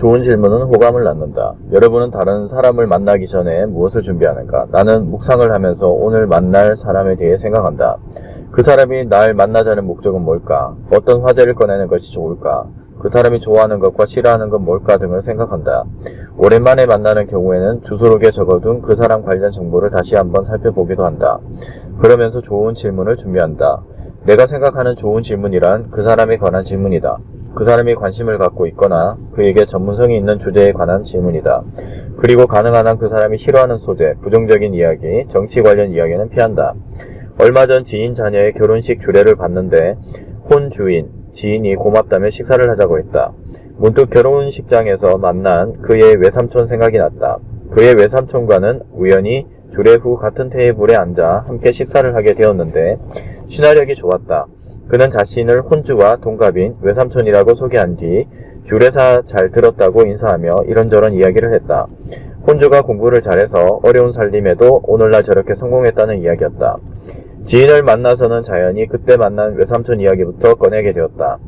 좋은 질문은 호감을 낳는다. 여러분은 다른 사람을 만나기 전에 무엇을 준비하는가? 나는 묵상을 하면서 오늘 만날 사람에 대해 생각한다. 그 사람이 날 만나자는 목적은 뭘까? 어떤 화제를 꺼내는 것이 좋을까? 그 사람이 좋아하는 것과 싫어하는 건 뭘까 등을 생각한다. 오랜만에 만나는 경우에는 주소록에 적어둔 그 사람 관련 정보를 다시 한번 살펴보기도 한다. 그러면서 좋은 질문을 준비한다. 내가 생각하는 좋은 질문이란 그 사람에 관한 질문이다. 그 사람이 관심을 갖고 있거나 그에게 전문성이 있는 주제에 관한 질문이다. 그리고 가능한 한 그 사람이 싫어하는 소재, 부정적인 이야기, 정치 관련 이야기는 피한다. 얼마 전 지인 자녀의 결혼식 주례를 봤는데 혼 주인, 지인이 고맙다며 식사를 하자고 했다. 문득 결혼식장에서 만난 그의 외삼촌 생각이 났다. 그의 외삼촌과는 우연히 주례 후 같은 테이블에 앉아 함께 식사를 하게 되었는데 친화력이 좋았다. 그는 자신을 혼주와 동갑인 외삼촌이라고 소개한 뒤 주례사 잘 들었다고 인사하며 이런저런 이야기를 했다. 혼주가 공부를 잘해서 어려운 살림에도 오늘날 저렇게 성공했다는 이야기였다. 지인을 만나서는 자연히 그때 만난 외삼촌 이야기부터 꺼내게 되었다.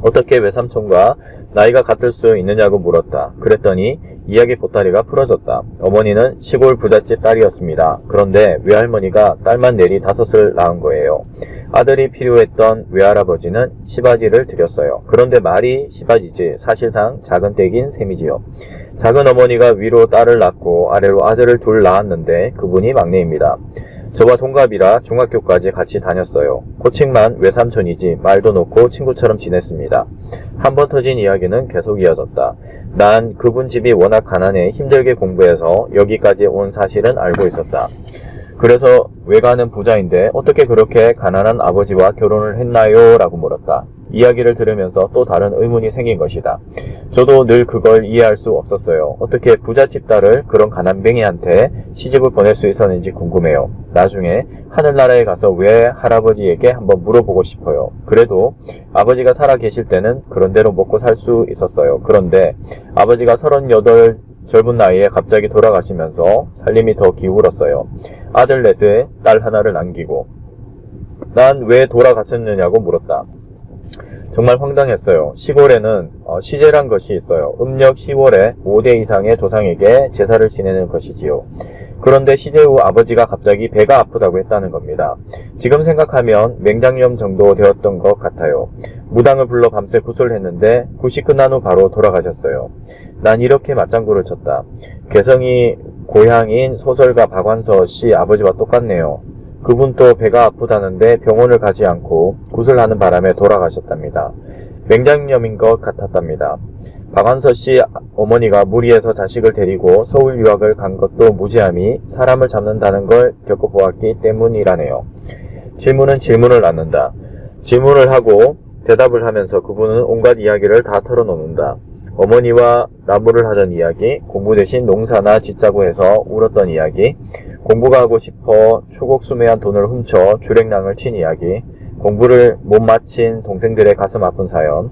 어떻게 외삼촌과 나이가 같을 수 있느냐고 물었다. 그랬더니 이야기 보따리가 풀어졌다. 어머니는 시골 부잣집 딸이었습니다. 그런데 외할머니가 딸만 내리 5을 낳은 거예요. 아들이 필요했던 외할아버지는 시바지를 드렸어요. 그런데 말이 시바지지 사실상 작은 댁인 셈이지요. 작은 어머니가 위로 딸을 낳고 아래로 아들을 둘 낳았는데 그분이 막내입니다. 저와 동갑이라 중학교까지 같이 다녔어요. 호칭만 외삼촌이지 말도 놓고 친구처럼 지냈습니다. 한번 터진 이야기는 계속 이어졌다. 난 그분 집이 워낙 가난해 힘들게 공부해서 여기까지 온 사실은 알고 있었다. 그래서 외가는 부자인데 어떻게 그렇게 가난한 아버지와 결혼을 했나요? 라고 물었다. 이야기를 들으면서 또 다른 의문이 생긴 것이다. 저도 늘 그걸 이해할 수 없었어요. 어떻게 부잣집 딸을 그런 가난뱅이한테 시집을 보낼 수 있었는지 궁금해요. 나중에 하늘나라에 가서 왜 할아버지에게 한번 물어보고 싶어요. 그래도 아버지가 살아 계실 때는 그런 대로 먹고 살 수 있었어요. 그런데 아버지가 38 젊은 나이에 갑자기 돌아가시면서 살림이 더 기울었어요. 아들 넷에 딸 하나를 남기고. 난 왜 돌아가셨느냐고 물었다. 정말 황당했어요. 시골에는 시제란 것이 있어요. 음력 10월에 5대 이상의 조상에게 제사를 지내는 것이지요. 그런데 시제 후 아버지가 갑자기 배가 아프다고 했다는 겁니다. 지금 생각하면 맹장염 정도 되었던 것 같아요. 무당을 불러 밤새 구슬했는데 굿이 끝난 후 바로 돌아가셨어요. 난 이렇게 맞장구를 쳤다. 개성이 고향인 소설가 박완서 씨 아버지와 똑같네요. 그분도 배가 아프다는데 병원을 가지 않고 구슬하는 바람에 돌아가셨답니다. 맹장염인 것 같았답니다. 박완서 씨 어머니가 무리해서 자식을 데리고 서울 유학을 간 것도 무지함이 사람을 잡는다는 걸 겪어보았기 때문이라네요. 질문은 질문을 낳는다. 질문을 하고 대답을 하면서 그분은 온갖 이야기를 다 털어놓는다. 어머니와 나무를 하던 이야기, 공부 대신 농사나 짓자고 해서 울었던 이야기, 공부가 하고 싶어 초곡수매한 돈을 훔쳐 주랭랑을 친 이야기, 공부를 못 마친 동생들의 가슴 아픈 사연,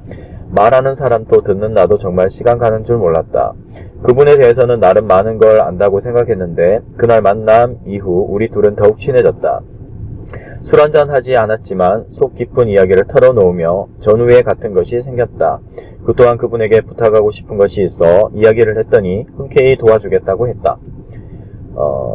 말하는 사람도 듣는 나도 정말 시간 가는 줄 몰랐다. 그분에 대해서는 나름 많은 걸 안다고 생각했는데 그날 만남 이후 우리 둘은 더욱 친해졌다. 술 한잔 하지 않았지만 속 깊은 이야기를 털어놓으며 전우회 같은 것이 생겼다. 그 또한 그분에게 부탁하고 싶은 것이 있어 이야기를 했더니 흔쾌히 도와주겠다고 했다.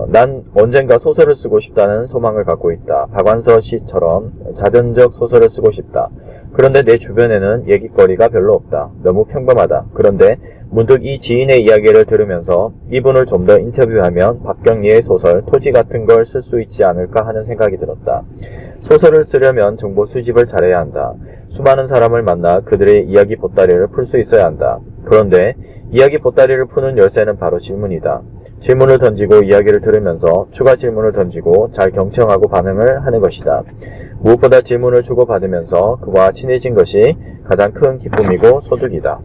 난 언젠가 소설을 쓰고 싶다는 소망을 갖고 있다. 박완서 씨처럼 자전적 소설을 쓰고 싶다. 그런데 내 주변에는 얘기거리가 별로 없다. 너무 평범하다. 그런데 문득 이 지인의 이야기를 들으면서 이분을 좀 더 인터뷰하면 박경리의 소설 토지 같은 걸 쓸 수 있지 않을까 하는 생각이 들었다. 소설을 쓰려면 정보 수집을 잘해야 한다. 수많은 사람을 만나 그들의 이야기 보따리를 풀 수 있어야 한다. 그런데 이야기 보따리를 푸는 열쇠는 바로 질문이다. 질문을 던지고 이야기를 들으면서 추가 질문을 던지고 잘 경청하고 반응을 하는 것이다. 무엇보다 질문을 주고받으면서 그와 친해진 것이 가장 큰 기쁨이고 소득이다.